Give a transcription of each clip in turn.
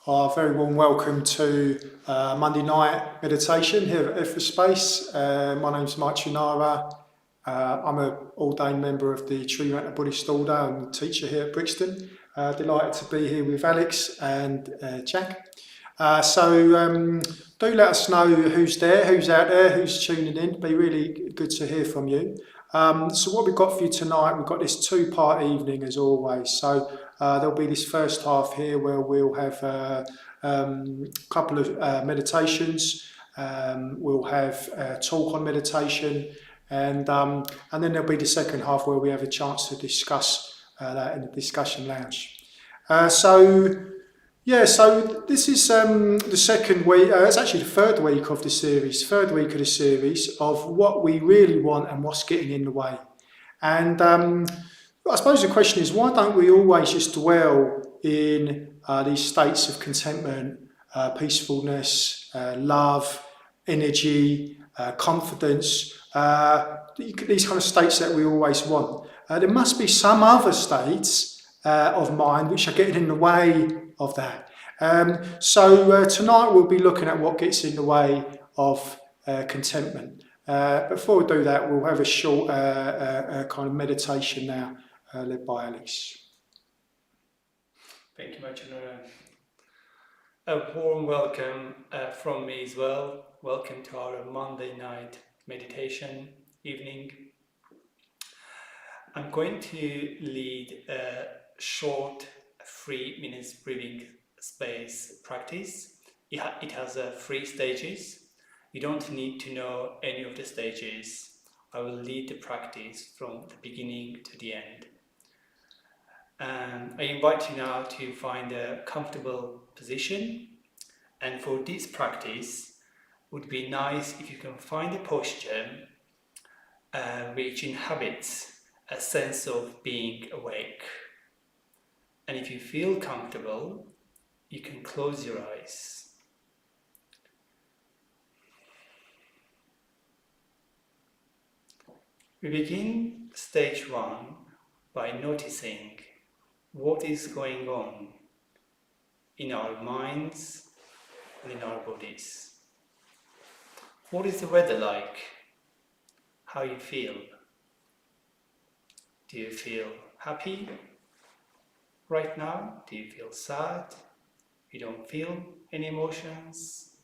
Very warm welcome to Monday night meditation here at Space. My name's Mike Chinara. I'm an ordained member of the True Buddhist Order and teacher here at Brixton. Delighted to be here with Alex and Jack. Do let us know who's there, who's out there, who's tuning in. It'd be really good to hear from you. So what we've got for you tonight, we've got this two-part evening as always. So there'll be this first half here where we'll have a couple of meditations. We'll have a talk on meditation, and then there'll be the second half where we have a chance to discuss that in the discussion lounge. So this is the second week, it's actually the third week of the series, of what we really want and what's getting in the way. And I suppose the question is, why don't we always just dwell in these states of contentment, peacefulness, love, energy, confidence, these kind of states that we always want? There must be some other states of mind which are getting in the way of that. Tonight we'll be looking at what gets in the way of contentment. Before we do that, we'll have a short kind of meditation now, led by Alex. Thank you much, Anura. A warm welcome from me as well. Welcome to our Monday night meditation evening. I'm going to lead a short 3 minutes breathing space practice. It has 3 stages. You don't need to know any of the stages. I will lead the practice from the beginning to the end. I invite you now to find a comfortable position, and for this practice it would be nice if you can find a posture which inhabits a sense of being awake. And if you feel comfortable, you can close your eyes. We begin stage 1 by noticing what is going on in our minds and in our bodies. What is the weather like? How you feel? Do you feel happy right now? Do you feel sad? You don't feel any emotions?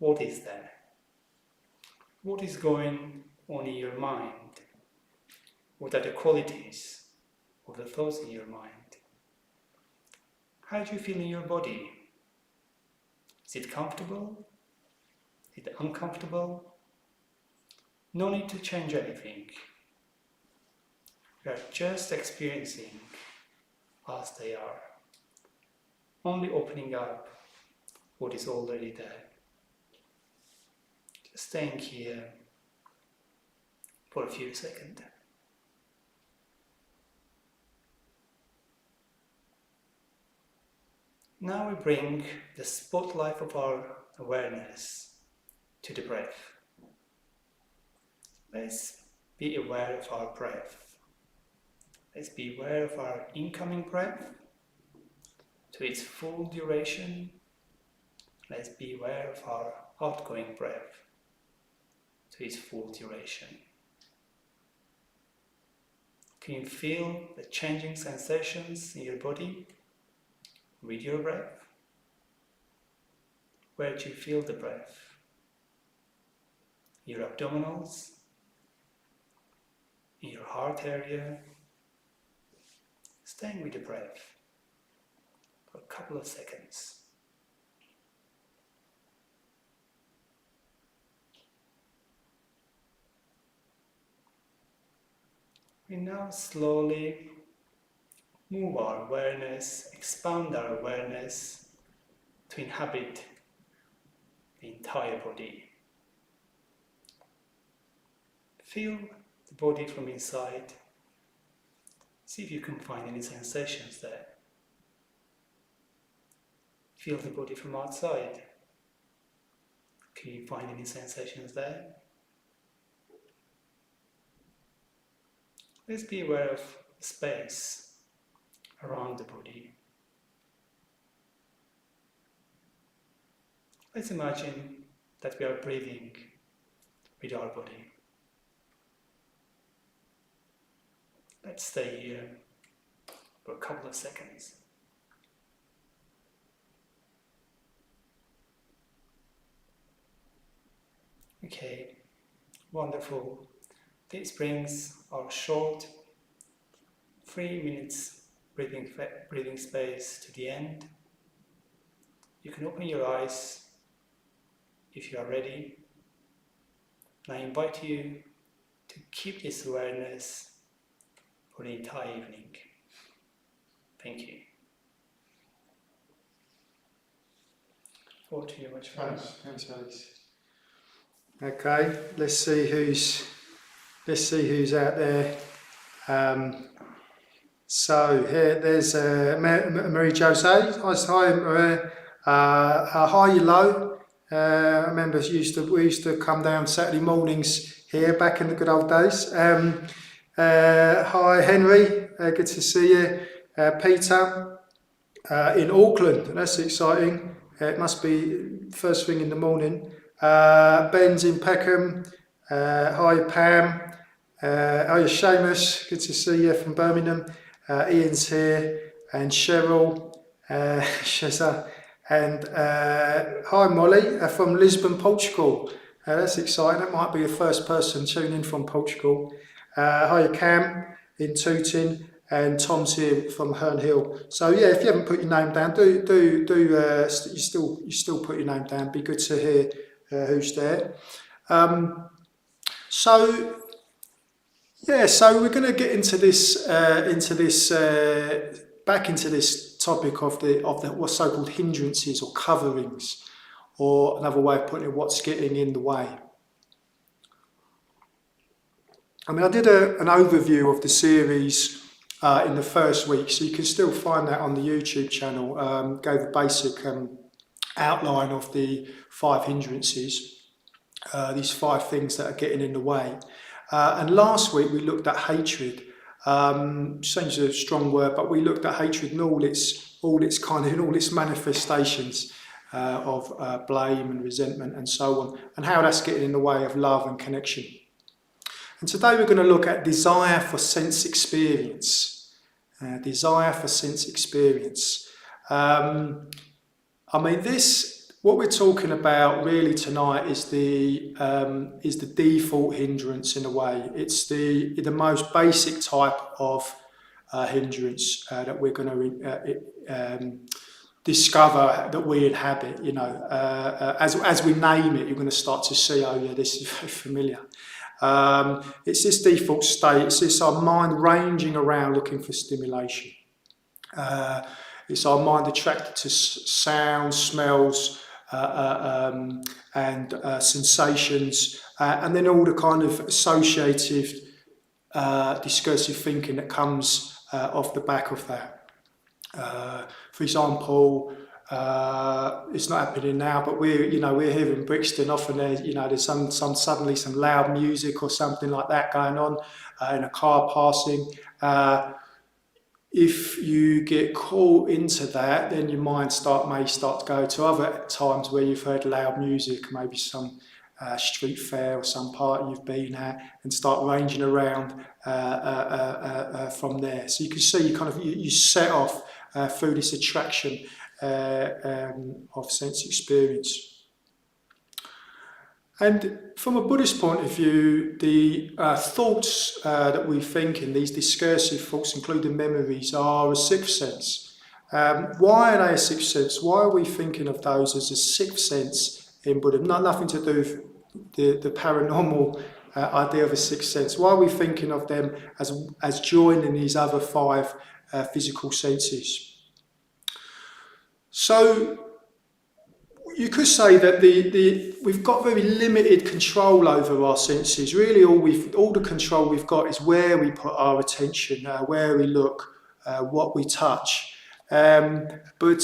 What is there? What is going on in your mind? What are the qualities of the thoughts in your mind? How do you feel in your body? Is it comfortable? Is it uncomfortable? No need to change anything. We are just experiencing as they are, only opening up what is already there. Just staying here for a few seconds. Now we bring the spotlight of our awareness to the breath. Let's be aware of our breath. Let's be aware of our incoming breath to its full duration. Let's be aware of our outgoing breath to its full duration. Can you feel the changing sensations in your body with your breath? Where do you feel the breath? Your abdominals, in your heart area. Staying with the breath for a couple of seconds. We now slowly move our awareness, expand our awareness to inhabit the entire body. Feel the body from inside. See if you can find any sensations there. Feel the body from outside. Can you find any sensations there? Let's be aware of space around the body. Let's imagine that we are breathing with our body. Let's stay here for a couple of seconds. Okay, wonderful. This brings our short 3 minutes breathing space to the end. You can open your eyes if you are ready. And I invite you to keep this awareness for the entire evening. Thank you. Over to you, much fun. Thanks, Alex. Okay, let's see who's out there. So here, there's Marie Jose. Hi, hi, you low. I remember we used to come down Saturday mornings here back in the good old days. Hi, Henry. Good to see you. Peter in Auckland. That's exciting. It must be first thing in the morning. Ben's in Peckham. Hi, Pam. Hi, Seamus. Good to see you from Birmingham. Ian's here, and Cheryl, Sheza, and hi, Molly from Lisbon, Portugal. That's exciting. That might be the first person tuning in from Portugal. Hi, Cam in Tooting, and Tom's here from Herne Hill. So yeah, if you haven't put your name down, you still put your name down. Be good to hear who's there. So we're going to get into this topic of the what's so-called hindrances or coverings, or another way of putting it, what's getting in the way. I mean, I did an overview of the series in the first week, so you can still find that on the YouTube channel. Gave a basic outline of the 5 hindrances, these 5 things that are getting in the way. And last week we looked at hatred. Seems a strong word, but we looked at hatred in all its manifestations of blame and resentment and so on, and how that's getting in the way of love and connection. And today we're going to look at desire for sense experience. Desire for sense experience. What we're talking about really tonight is the default hindrance in a way. It's the most basic type of hindrance that we're going to discover that we inhabit. You know, as we name it, you're going to start to see, oh yeah, this is very familiar. It's this default state. It's this our mind ranging around looking for stimulation. It's our mind attracted to sounds, smells, and sensations, and then all the kind of associative discursive thinking that comes off the back of that. For example, it's not happening now, but we're here in Brixton. Often there's suddenly some loud music or something like that going on in a car passing. If you get caught into that, then your mind may start to go to other times where you've heard loud music, maybe some street fair or some party you've been at, and start ranging around from there. So you can see you set off through this attraction of sense experience. And from a Buddhist point of view, the thoughts that we think in, these discursive thoughts, including memories, are a sixth sense. Why are they a sixth sense? Why are we thinking of those as a sixth sense in Buddhism? Nothing to do with the paranormal idea of a sixth sense. Why are we thinking of them as joining these other 5 physical senses? So you could say that we've got very limited control over our senses. Really, all the control we've got is where we put our attention, where we look, what we touch. But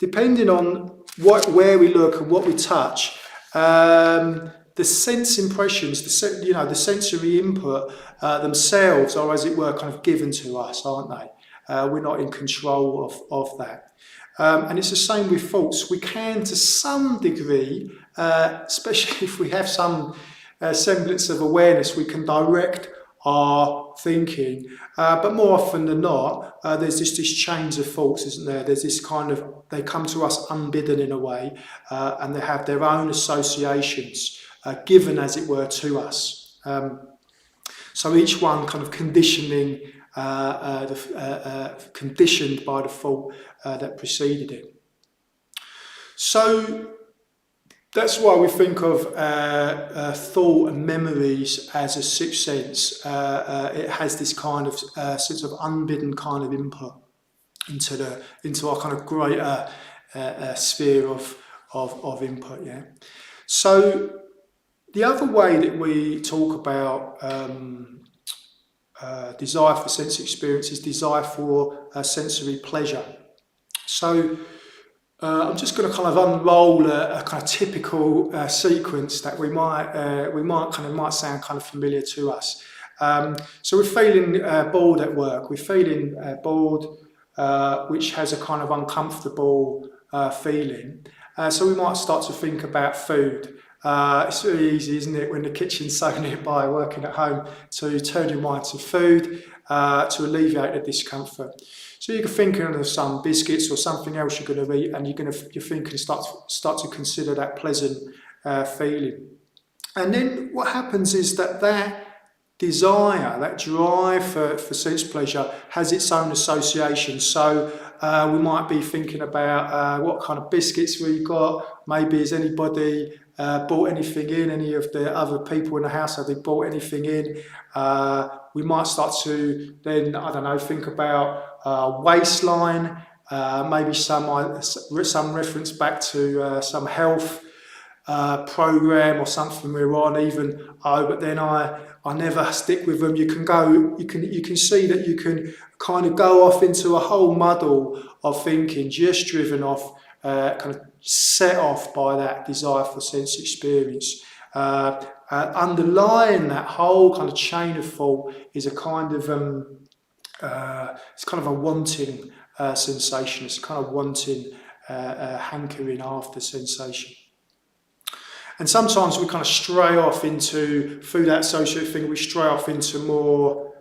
depending on where we look and what we touch, the sense impressions, the sensory input themselves are, as it were, kind of given to us, aren't they? We're not in control of that. And it's the same with thoughts. We can, to some degree, especially if we have some semblance of awareness, we can direct our thinking, but more often than not, there's just these chains of thoughts, isn't there? There's this kind of, they come to us unbidden in a way, and they have their own associations given, as it were, to us. So each one kind of conditioning, conditioned by the thought that preceded it. So that's why we think of thought and memories as a sixth sense. It has this kind of sense of unbidden kind of input into our kind of greater sphere of input. Yeah. So the other way that we talk about desire for sense experience is desire for sensory pleasure. So I'm just going to kind of unroll a kind of typical sequence that we might sound kind of familiar to us. So we're feeling bored at work. We're feeling bored, which has a kind of uncomfortable feeling. So we might start to think about food. It's really easy, isn't it, when the kitchen's so nearby, working at home, to turn your mind to food to alleviate the discomfort. So you're thinking of some biscuits or something else you're going to eat, and you're thinking start to consider that pleasant feeling. And then what happens is that desire, that drive for sense pleasure has its own associations. So we might be thinking about what kind of biscuits we got. Maybe has anybody bought anything in? Any of the other people in the house, have they bought anything in? We might start to then, I don't know, think about waistline, maybe some reference back to some health program or something we're on. Even but then I never stick with them. You can see that you can kind of go off into a whole muddle of thinking, just driven off, kind of set off by that desire for sense experience. Underlying that whole kind of chain of thought is a kind of it's kind of a wanting sensation. It's kind of wanting, hankering after sensation. And sometimes we kind of stray off into, through that associated thing, we stray off into more,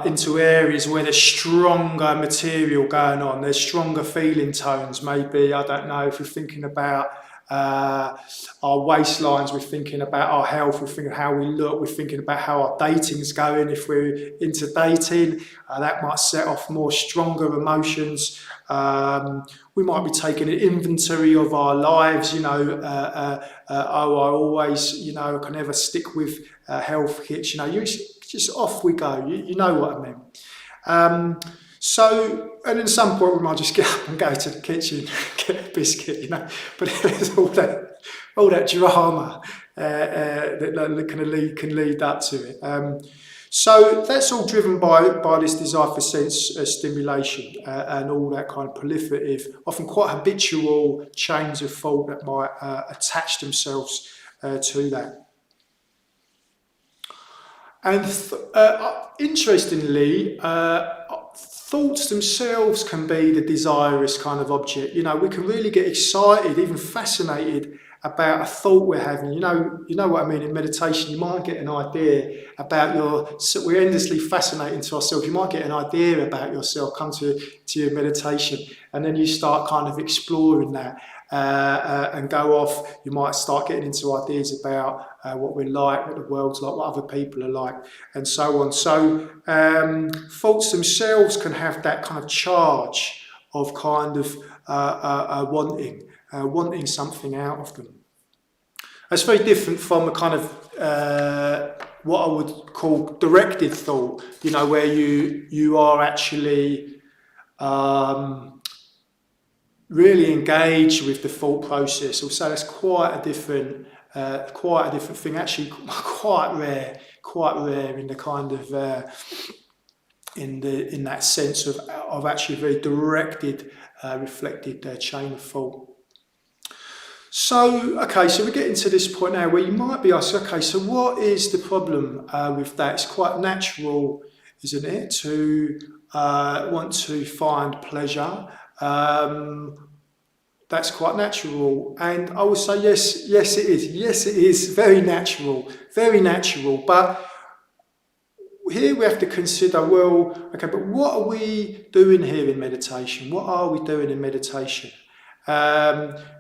into areas where there's stronger material going on, there's stronger feeling tones. Maybe, I don't know, if we're thinking about our waistlines, we're thinking about our health, we're thinking how we look, we're thinking about how our dating's going. If we're into dating, that might set off more stronger emotions. We might be taking an inventory of our lives, I always, I can never stick with health kits, just off we go, you know what I mean. So, and at some point we might just get up and go to the kitchen, get a biscuit, but there's all that drama that can lead up to it. So that's all driven by this desire for sense stimulation and all that kind of proliferative, often quite habitual chains of thought that might attach themselves to that. And interestingly, thoughts themselves can be the desirous kind of object. We can really get excited, even fascinated about a thought we're having. You know what I mean. In meditation, you might get an idea about we're endlessly fascinating to ourselves. You might get an idea about yourself, come to your meditation, and then you start kind of exploring that and go off. You might start getting into ideas about what we're like, what the world's like, what other people are like, and so on. So thoughts themselves can have that kind of charge of kind of wanting something out of them. It's very different from a kind of what I would call directed thought, where you are actually really engaged with the thought process. Also, that's quite a different thing. Actually, quite rare in the kind of in that sense of actually a very directed, reflected chain of thought. So, okay, so we're getting to this point now where you might be asked, okay, so what is the problem with that? It's quite natural, isn't it, to want to find pleasure That's quite natural. And I would say yes, yes it is. Yes it is, very natural, very natural. But here we have to consider, well, okay, but what are we doing here in meditation? What are we doing in meditation?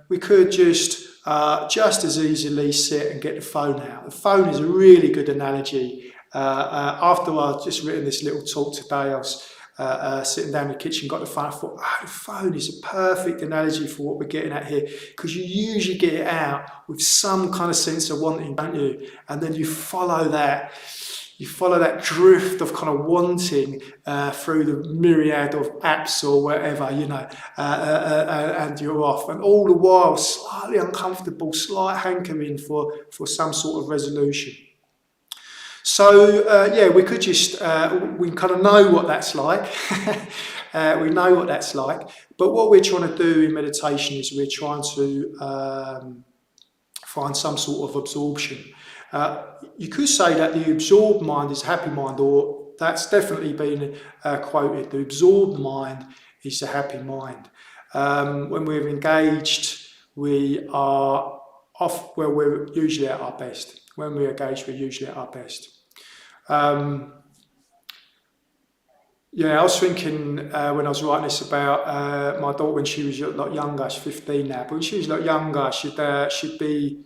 We could just as easily sit and get the phone out. The phone is a really good analogy. After I'd just written this little talk today, I was sitting down in the kitchen, got the phone. I thought, the phone is a perfect analogy for what we're getting at here, because you usually get it out with some kind of sense of wanting, don't you? And then you follow that drift of kind of wanting through the myriad of apps or wherever, and you're off. And all the while, slightly uncomfortable, slight hankering for some sort of resolution. So, we could just, we kind of know what that's like. We know what that's like. But what we're trying to do in meditation is we're trying to find some sort of absorption. You could say that the absorbed mind is a happy mind, or that's definitely been quoted. The absorbed mind is a happy mind. When we're engaged, we are off where we're usually at our best. When we're engaged, we're usually at our best. I was thinking when I was writing this about my daughter when she was a lot younger. She's 15 now, but when she was a lot younger, she'd be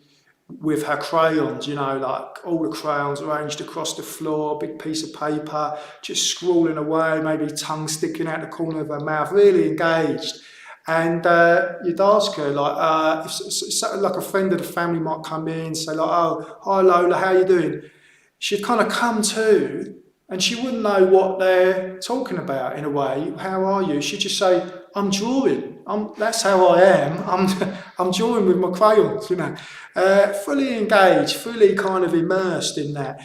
with her crayons, like all the crayons arranged across the floor, big piece of paper, just scrawling away, maybe tongue sticking out the corner of her mouth, really engaged. And you'd ask her, like, like a friend of the family might come in, say, like, oh, hi Lola, how you doing? She'd kind of come to, and she wouldn't know what they're talking about in a way. How are you? She'd just say, I'm drawing. That's how I am. I'm drawing with my crayons, fully engaged, fully kind of immersed in that.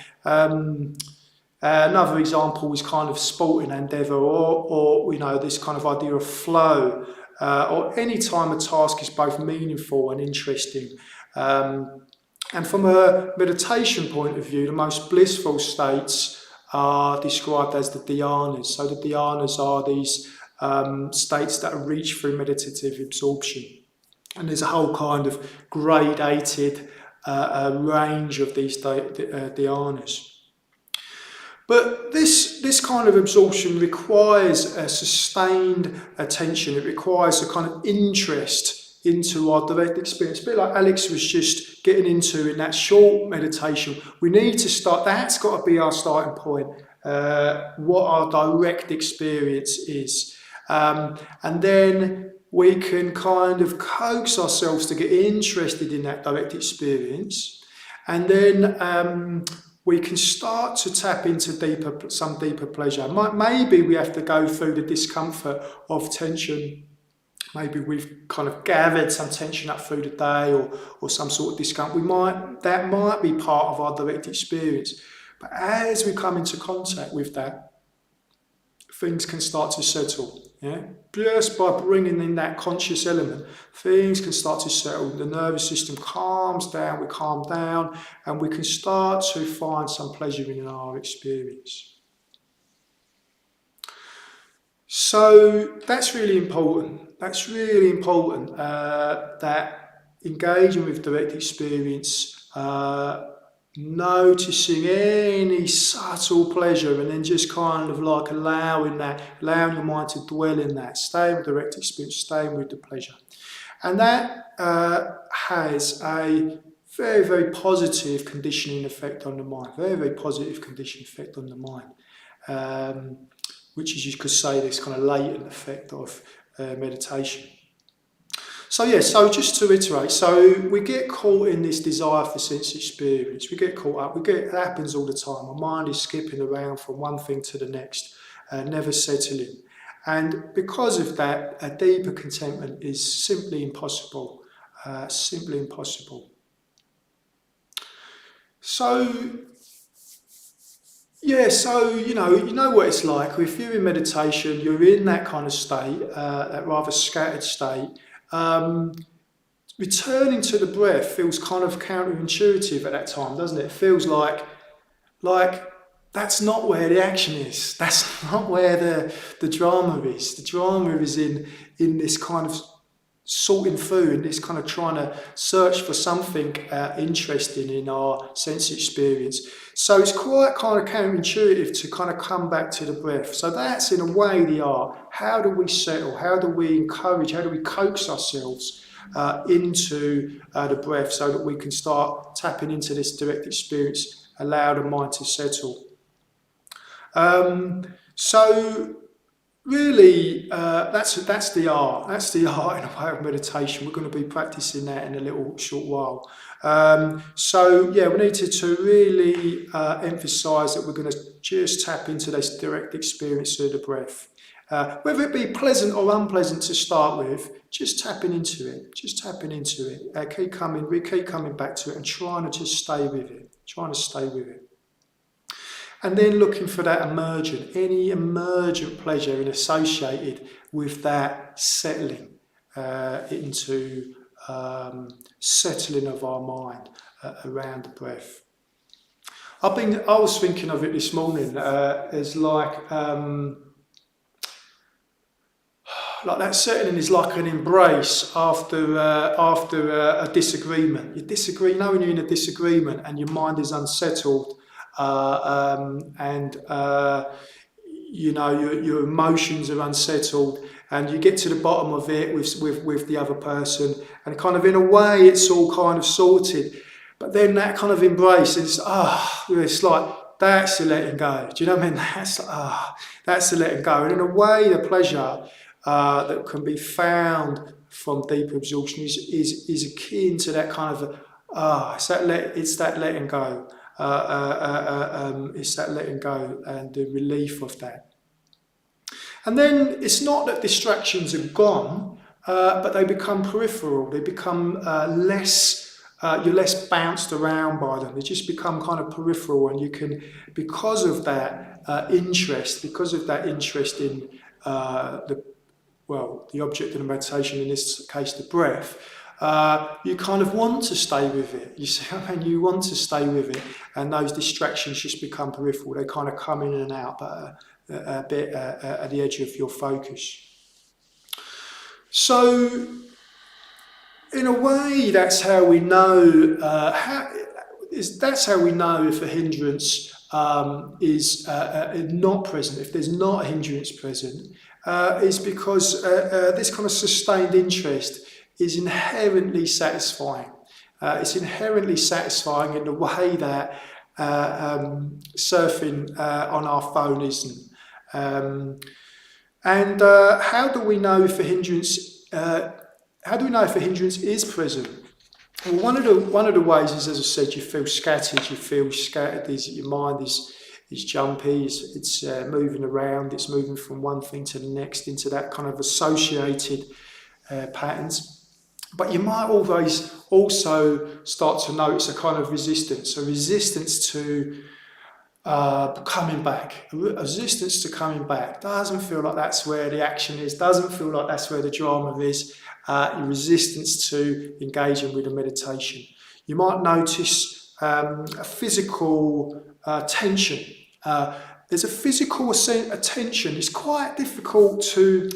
Another example is kind of sporting endeavour, or this kind of idea of flow, or any time a task is both meaningful and interesting. And from a meditation point of view, the most blissful states are described as the dhyanas. So the dhyanas are these states that are reached through meditative absorption. And there's a whole kind of gradated range of these dhyanas. But this kind of absorption requires a sustained attention. It requires a kind of interest into our direct experience. A bit like Alex was just getting into in that short meditation. We need to start, that's got to be our starting point, what our direct experience is. And then we can kind of coax ourselves to get interested in that direct experience. And then we can start to tap into some deeper pleasure. Maybe we have to go through the discomfort of tension. Maybe we've kind of gathered some tension up through the day, or some sort of discomfort. That might be part of our direct experience. But as we come into contact with that, things can start to settle. Yeah? Just by bringing in that conscious element, things can start to settle. The nervous system calms down, we calm down, and we can start to find some pleasure in our experience. So that's really important. That's really important, that engaging with direct experience, noticing any subtle pleasure, and then just kind of like allowing your mind to dwell in that, staying with direct experience, staying with the pleasure. And that has a very, very positive conditioning effect on the mind, very, very positive conditioning effect on the mind, which is, you could say, this kind of latent effect of meditation. So just to reiterate, so we get caught in this desire for sense experience. We get caught up. It happens all the time. Our mind is skipping around from one thing to the next, never settling. And because of that, a deeper contentment is simply impossible. Simply impossible. So you know what it's like. If you're in meditation, you're in that kind of state, that rather scattered state. Returning to the breath feels kind of counterintuitive at that time, doesn't it? It feels like that's not where the action is. That's not where the drama is. The drama is in this kind of sorting through, and this kind of trying to search for something interesting in our sense experience. So it's quite kind of counterintuitive to kind of come back to the breath. So that's in a way the art. How do we settle? How do we encourage? How do we coax ourselves into the breath so that we can start tapping into this direct experience, allow the mind to settle? So really, that's the art. That's the art in a way of meditation. We're going to be practicing that in a little short while. So yeah, we need to really emphasise that we're going to just tap into this direct experience of the breath. Whether it be pleasant or unpleasant to start with, just tapping into it. Just tapping into it. We keep coming back to it and trying to just stay with it. Trying to stay with it. And then looking for that any emergent pleasure associated with that settling into settling of our mind around the breath. I was thinking of it this morning as like that settling is like an embrace after a disagreement. You disagree, when you're in a disagreement and your mind is unsettled. Your emotions are unsettled, and you get to the bottom of it with the other person, and kind of in a way it's all kind of sorted. But then that kind of embrace, it's like that's the letting go. Do you know what I mean? That's the letting go. And in a way, the pleasure that can be found from deep absorption is akin to that kind of it's that letting go. It's that letting go and the relief of that. And then it's not that distractions are gone, but they become peripheral. They become you're less bounced around by them. They just become kind of peripheral, and you can, because of that interest in the object of the meditation, in this case the breath, you kind of want to stay with it. You see, you want to stay with it, and those distractions just become peripheral. They kind of come in and out, but a bit at the edge of your focus. So, in a way, that's how we know. That's how we know if a hindrance is not present. If there's not a hindrance present, is because this kind of sustained interest is inherently satisfying. It's inherently satisfying in the way that surfing on our phone isn't. How do we know if a hindrance? How do we know if a hindrance is present? Well, one of the ways is, as I said, you feel scattered. Your mind is jumpy. It's moving around. It's moving from one thing to the next into that kind of associated patterns. But you might always also start to notice a kind of resistance to coming back. A resistance to coming back. Doesn't feel like that's where the action is. Doesn't feel like that's where the drama is. Your resistance to engaging with the meditation. You might notice a physical tension. There's a physical tension. It's quite difficult to.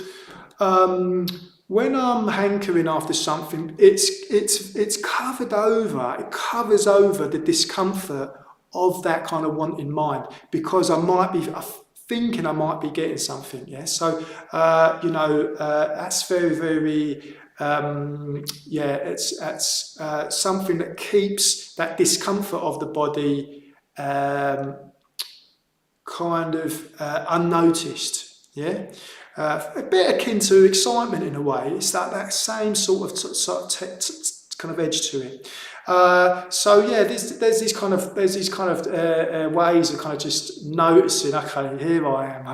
When I'm hankering after something, it's covered over. It covers over the discomfort of that kind of wanting mind, because I might be thinking I might be getting something. Yeah. So that's very, very. It's something that keeps that discomfort of the body kind of unnoticed. Yeah. A bit akin to excitement in a way. It's that same sort of kind of edge to it. There's these kind of ways of kind of just noticing. Okay, here I am.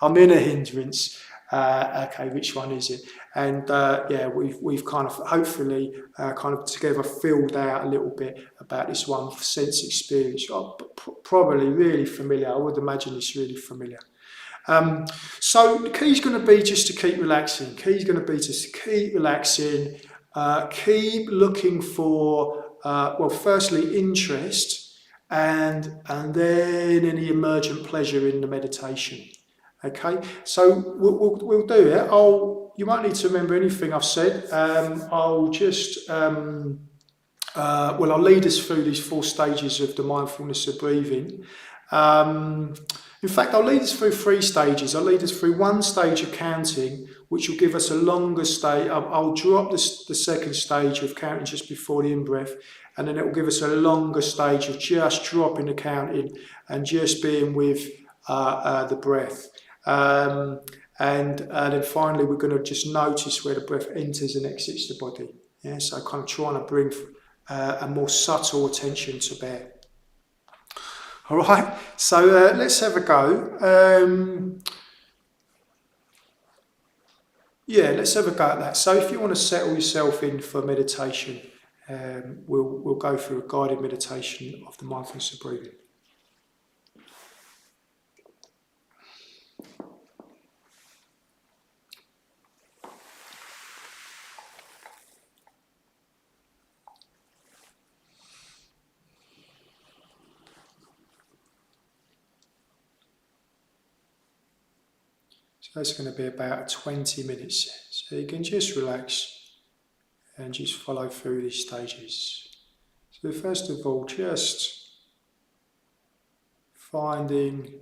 I'm in a hindrance. Okay, which one is it? And we've kind of hopefully kind of together filled out a little bit about this one sense experience. Probably really familiar. I would imagine it's really familiar. So the key is going to be just to keep relaxing. Keep relaxing. Keep looking for, firstly, interest, and then any emergent pleasure in the meditation. Okay, so we'll do it. You won't need to remember anything I've said. I'll just I'll lead us through these 4 stages of the mindfulness of breathing. In fact, I'll lead us through 3 stages. I'll lead us through 1 stage of counting, which will give us a longer stage. I'll drop the second stage of counting just before the in-breath, and then it will give us a longer stage of just dropping the counting and just being with the breath. And then finally, we're going to just notice where the breath enters and exits the body. Yeah, so kind of trying to bring a more subtle attention to bear. All right, so let's have a go. Let's have a go at that. So if you want to settle yourself in for meditation, we'll go through a guided meditation of the mindfulness of breathing. So it's going to be about 20 minutes. So you can just relax and just follow through these stages. So first of all, just finding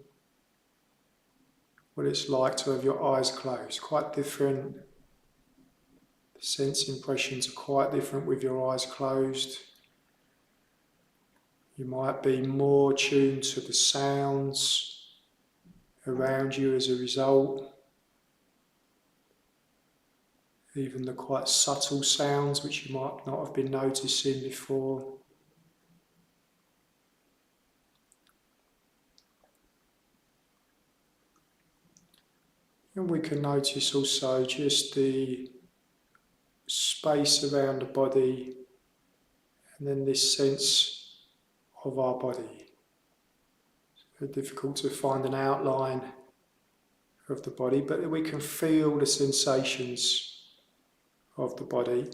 what it's like to have your eyes closed. Quite different. The sense impressions are quite different with your eyes closed. You might be more tuned to the sounds around you as a result. Even the quite subtle sounds which you might not have been noticing before. And we can notice also just the space around the body and then this sense of our body. It's very difficult to find an outline of the body, but we can feel the sensations of the body.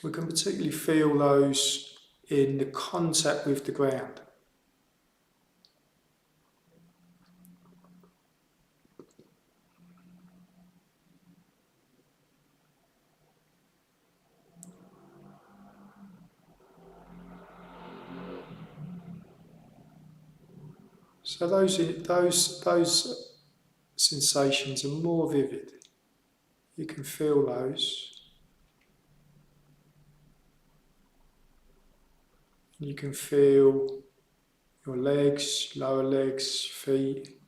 We can particularly feel those in the contact with the ground. So those sensations are more vivid. You can feel those. You can feel your legs, lower legs, feet,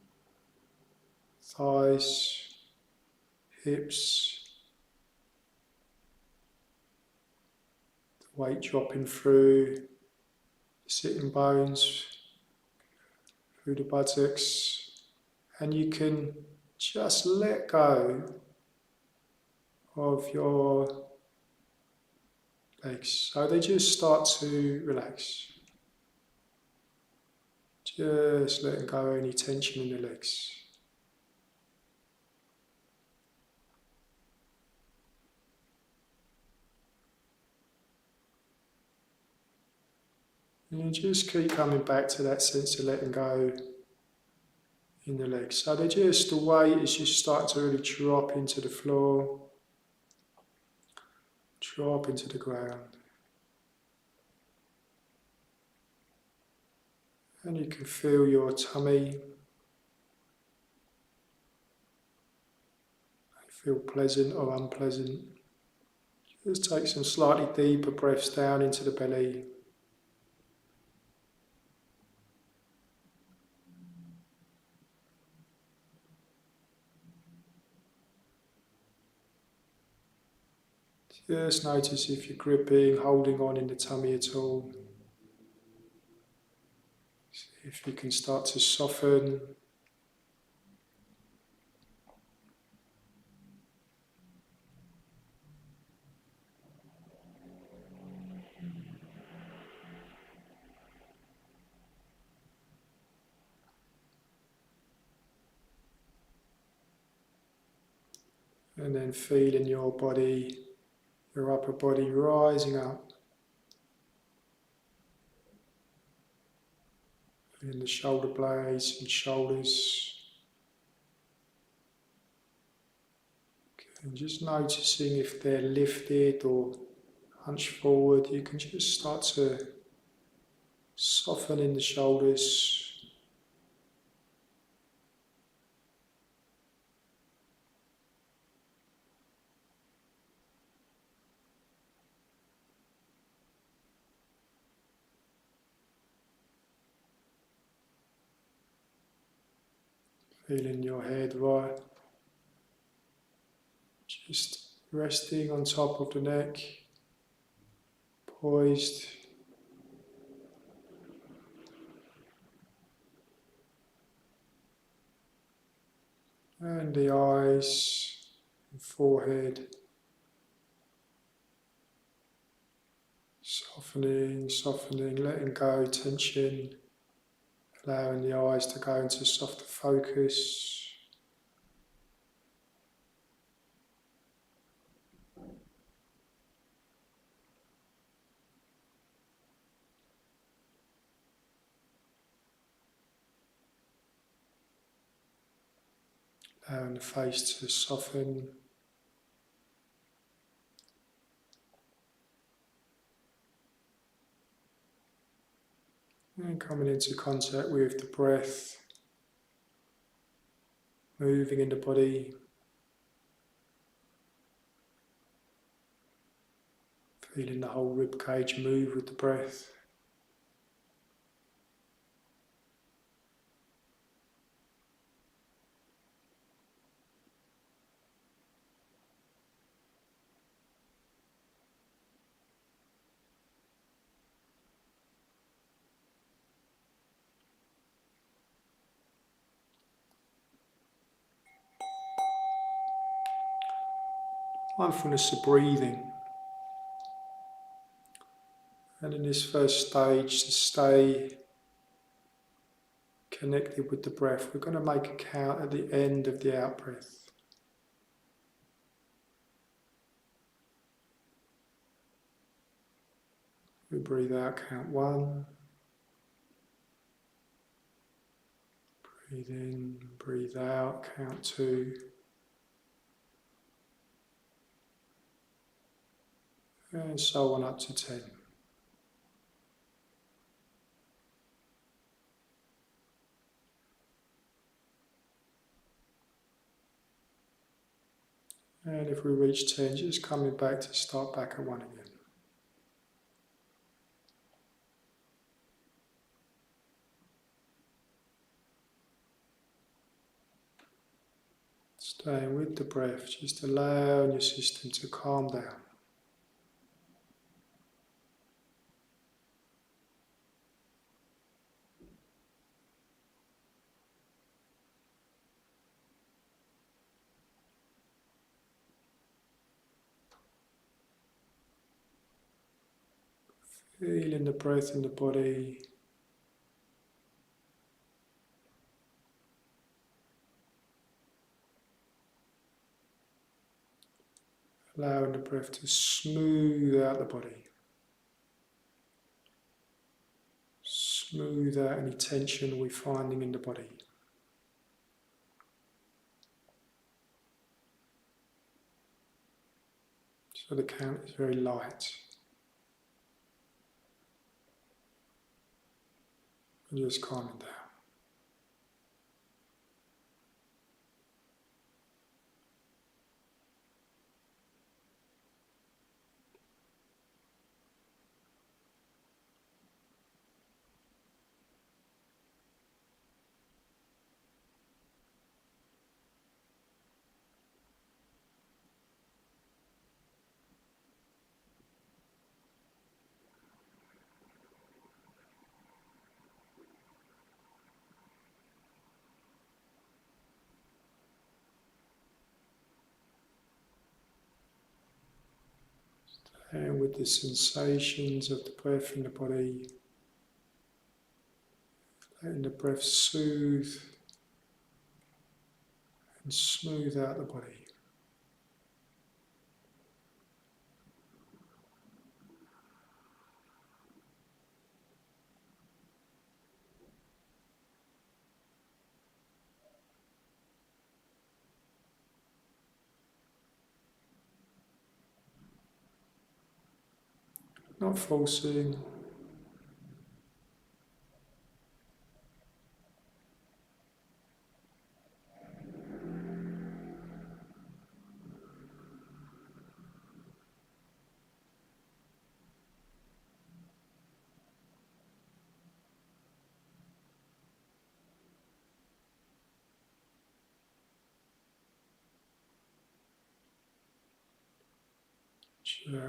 thighs, hips, the weight dropping through the sitting bones, through the buttocks, and you can just let go of your legs. So they just start to relax. Just letting go of any tension in the legs. And you just keep coming back to that sense of letting go in the legs. So the weight is just starting to really drop into the floor, drop into the ground. And you can feel your tummy. Feel pleasant or unpleasant. Just take some slightly deeper breaths down into the belly. Just notice if you're gripping, holding on in the tummy at all. See if you can start to soften. And then feeling your body, your upper body rising up. Feeling the shoulder blades and shoulders. And just noticing if they're lifted or hunched forward. You can just start to soften in the shoulders. Feeling your head right. Just resting on top of the neck. Poised. And the eyes and forehead. Softening, softening, letting go tension. Allowing the eyes to go into softer focus. Allowing the face to soften. And coming into contact with the breath. Moving in the body. Feeling the whole rib cage move with the breath. Mindfulness of breathing. And in this first stage, to stay connected with the breath, we're going to make a count at the end of the out breath. We breathe out, count 1. Breathe in, breathe out, count 2. And so on up to 10. And if we reach 10, just coming back to start back at 1 again. Staying with the breath, just allowing your system to calm down. Feeling the breath in the body. Allowing the breath to smooth out the body. Smooth out any tension we're finding in the body. So the count is very light. And just calming down. And with the sensations of the breath in the body, letting the breath soothe and smooth out the body. not forcing.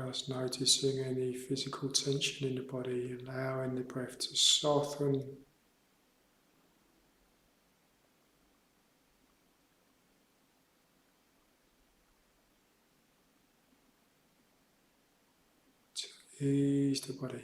Just noticing any physical tension in the body, allowing the breath to soften. To ease the body.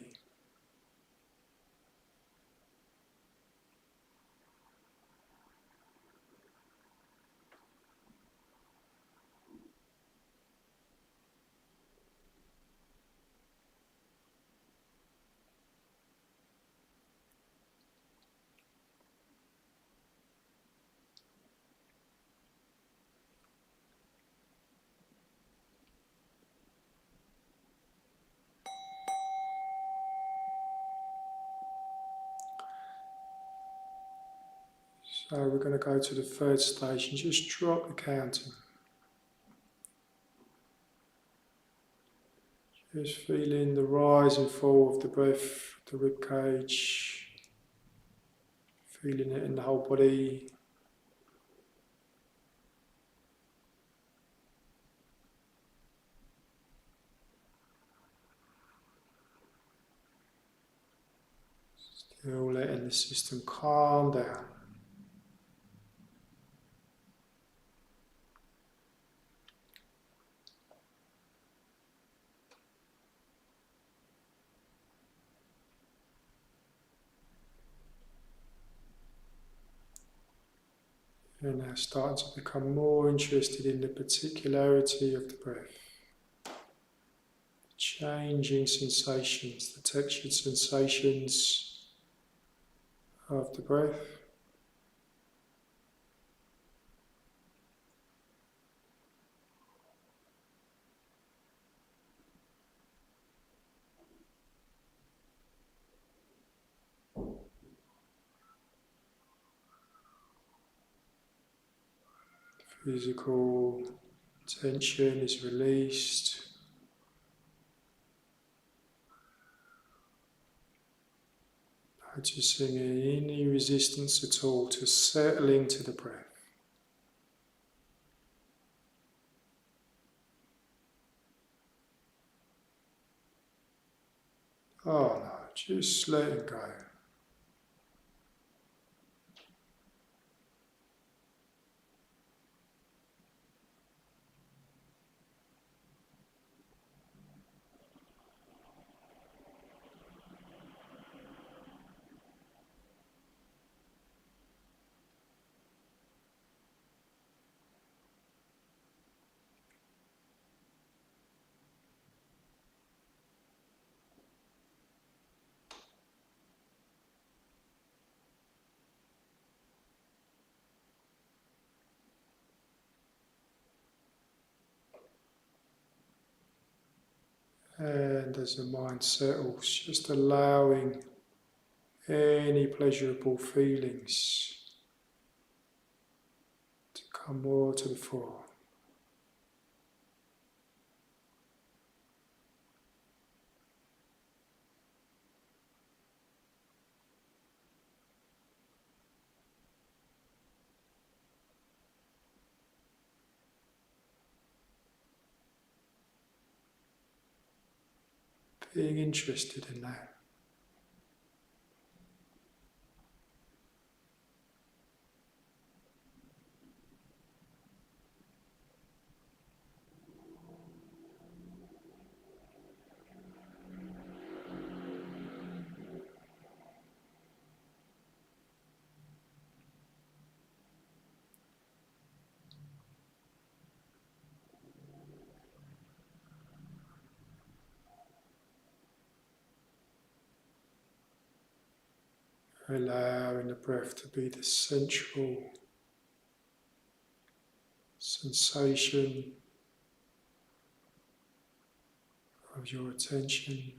So we're going to go to the third stage and just drop the counting. Just feeling the rise and fall of the breath, the rib cage, feeling it in the whole body. Still letting the system calm down. And now starting to become more interested in the particularity of the breath. Changing sensations, the textured sensations of the breath. Physical tension is released. Noticing any resistance at all to settling to the breath. Oh no, just letting go. And as the mind settles, just allowing any pleasurable feelings to come more to the fore. Being interested in that. Allowing the breath to be the central sensation of your attention.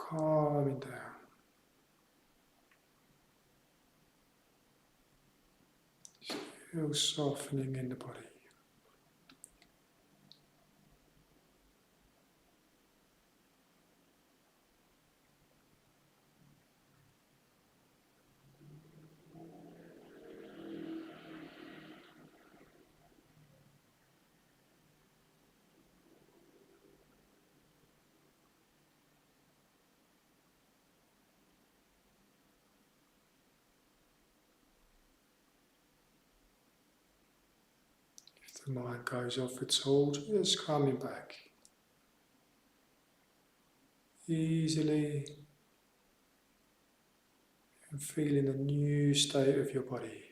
calming down. Still softening in the body. If the mind goes off at all, just coming back. Easily, and feeling a new state of your body.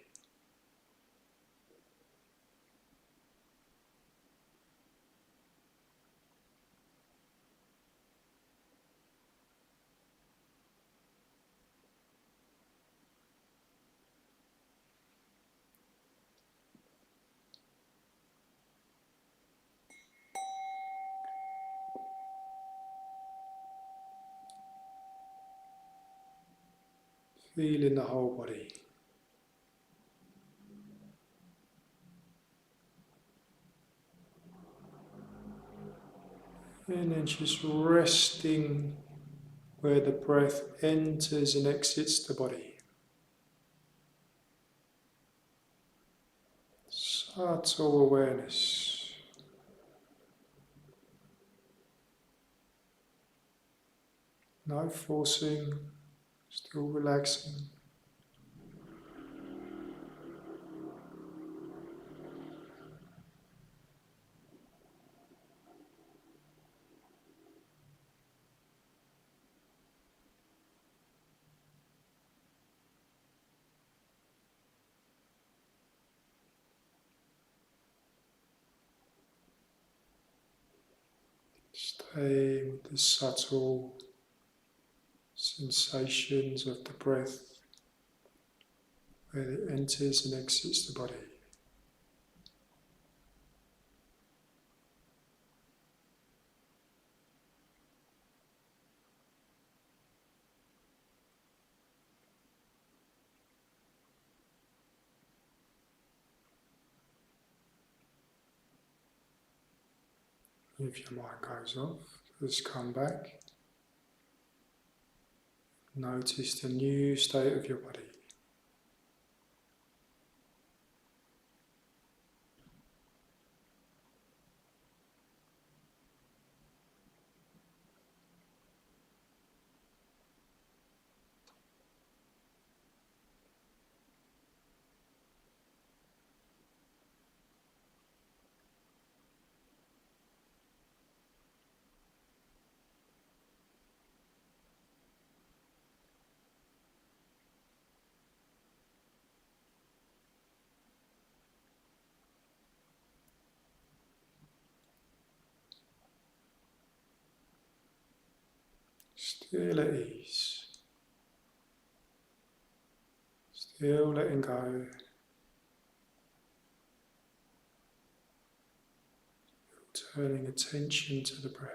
Feeling the whole body. And then just resting where the breath enters and exits the body. Subtle awareness. No forcing, still relaxing. Stay with the subtle sensations of the breath where it enters and exits the body. If your mind goes off, just come back. Notice the new state of your body. Still at ease. Still letting go. Turning attention to the breath.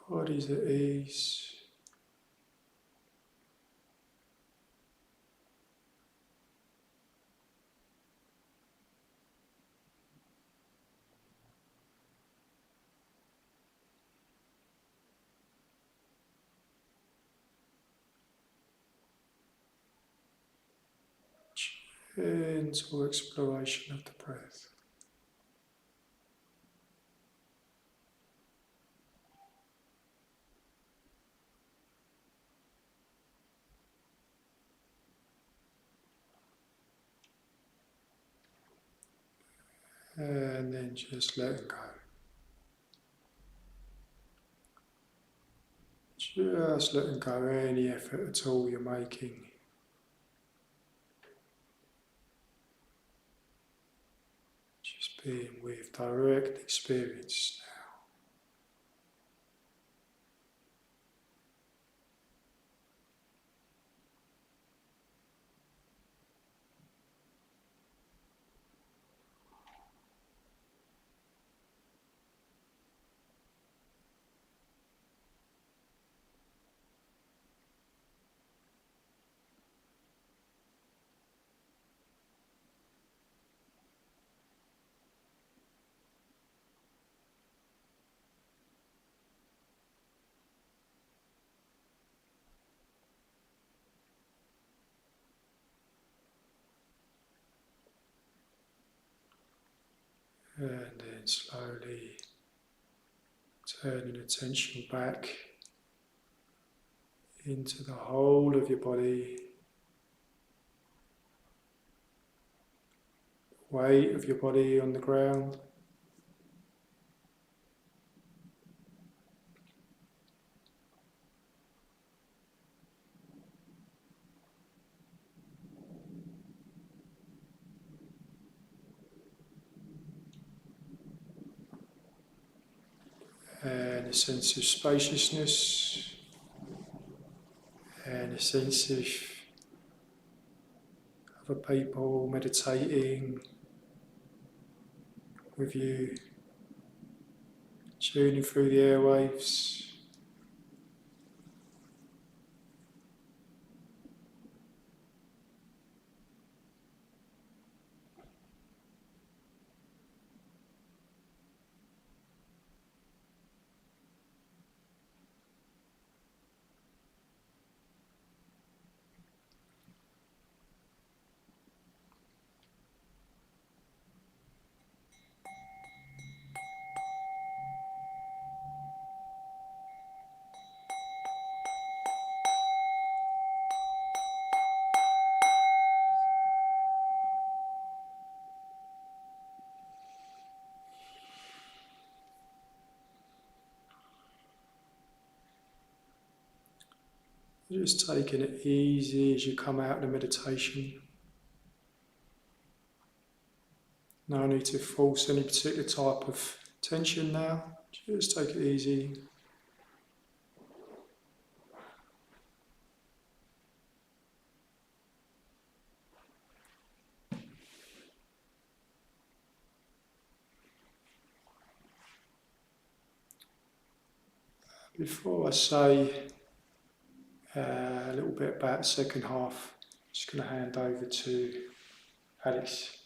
Body's at ease. Gentle exploration of the breath. And then just letting go. Just letting go any effort at all you're making. Just being with direct experience now. And then slowly turning attention back into the whole of your body. Weight of your body on the ground. And a sense of spaciousness, and a sense of other people meditating with you, tuning through the airwaves. Just taking it easy as you come out of the meditation. No need to force any particular type of tension now. Just take it easy. Before I say a little bit about the second half, I'm just going to hand over to Alex.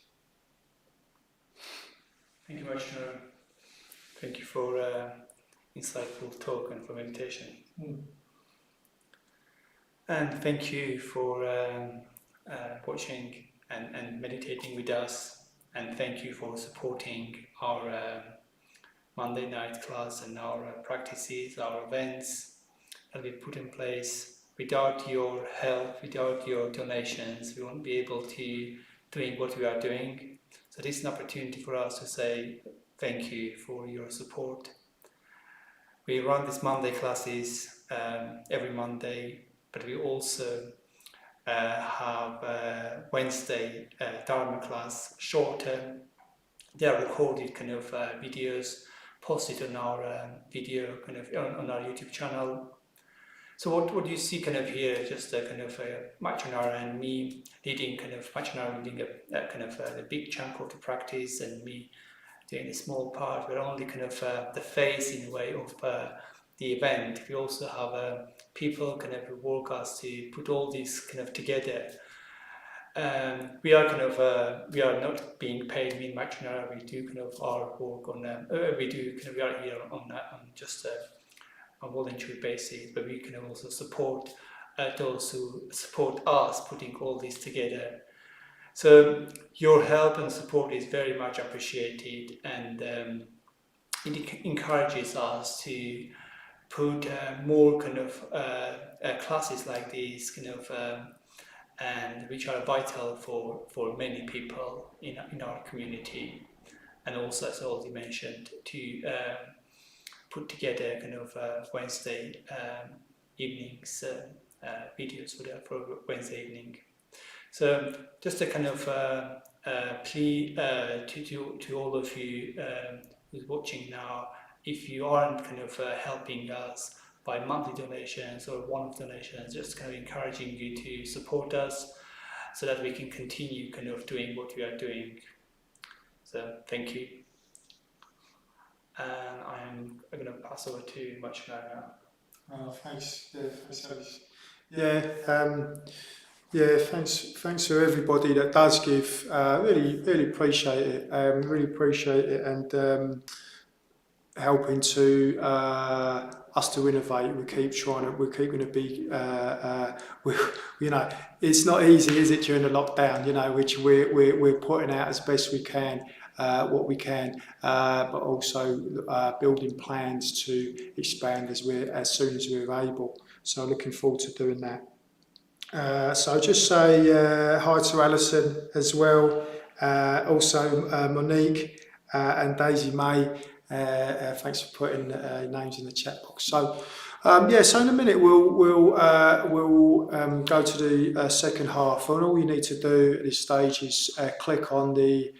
Thank you much, Nora. Thank you for insightful talk and for meditation. And thank you for watching and meditating with us. And thank you for supporting our Monday night class and our practices, our events that we put in place. Without your help, without your donations, we won't be able to doing what we are doing. So this is an opportunity for us to say thank you for your support. We run these Monday classes every Monday, but we also have Wednesday Dharma class, shorter. They are recorded kind of videos posted on our video kind of on our YouTube channel. So what you see kind of here, just a kind of Machanara and me leading kind of Machanara leading a kind of the big chunk of the practice, and me doing a small part. We're only kind of the face in a way of the event, we also have people kind of work us to put all these kind of together. We are we are not being paid in much now. We do kind of our work on we are here on just a voluntary basis, but we can also support those who support us putting all this together. So your help and support is very much appreciated, and it encourages us to put more kind of classes like these and which are vital for many people in our community, and also, as already mentioned, to put together Wednesday evenings videos for Wednesday evening. So just a plea to all of you who's watching now, if you aren't helping us by monthly donations or one-off donations, just encouraging you to support us so that we can continue doing what we are doing. So thank you. And I'm going to pass over to Machina now. Thanks. Thanks to everybody that does give. Really appreciate it. Really appreciate it, and helping to us to innovate. We keep trying to. We're keeping to be. It's not easy, is it, during the lockdown? Which we're putting out as best we can. What we can, but also building plans to expand as soon as we're able. So looking forward to doing that. So just say hi to Alison as well. Also Monique and Daisy May. Thanks for putting names in the chat box. So so in a minute we'll go to the second half, and all you need to do at this stage is click on the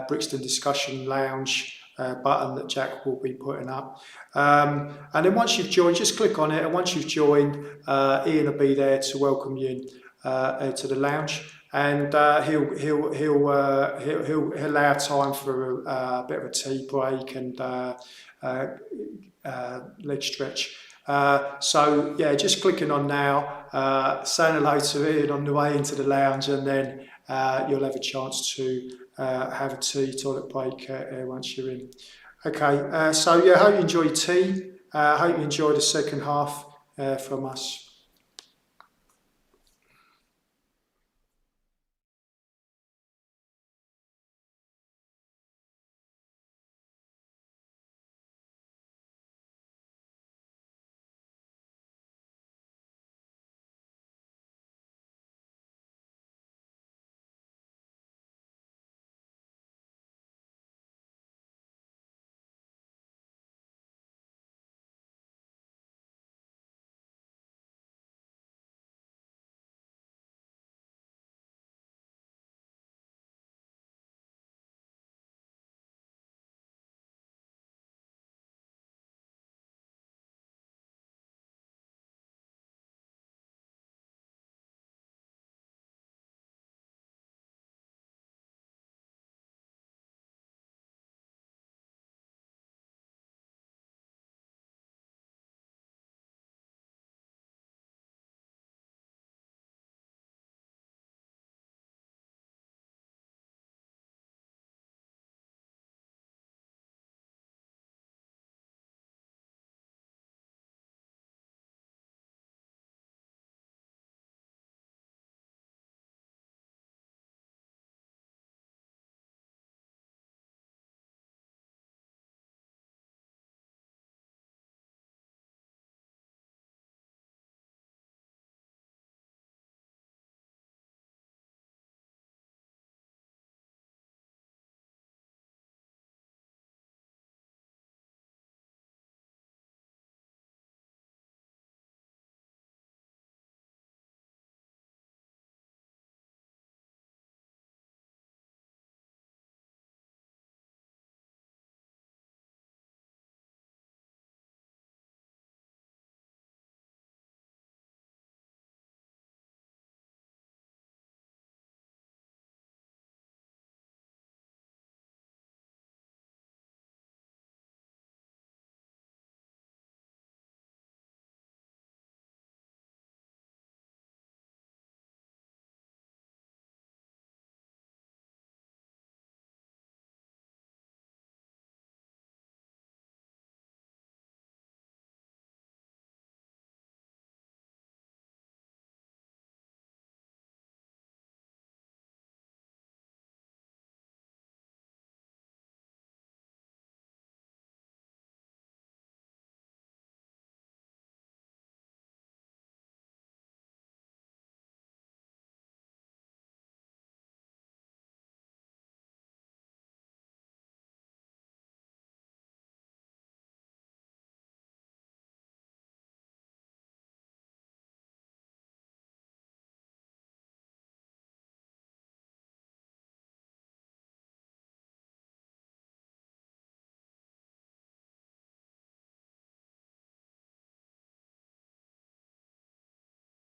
Brixton Discussion Lounge button that Jack will be putting up, and then once you've joined, just click on it, and once you've joined, Ian will be there to welcome you to the lounge, and he'll allow time for a bit of a tea break and leg stretch. So yeah, just clicking on now, saying hello to Ian on the way into the lounge, and then you'll have a chance to have a toilet break once you're in. Okay, so yeah, I hope you enjoy tea. I hope you enjoy the second half from us.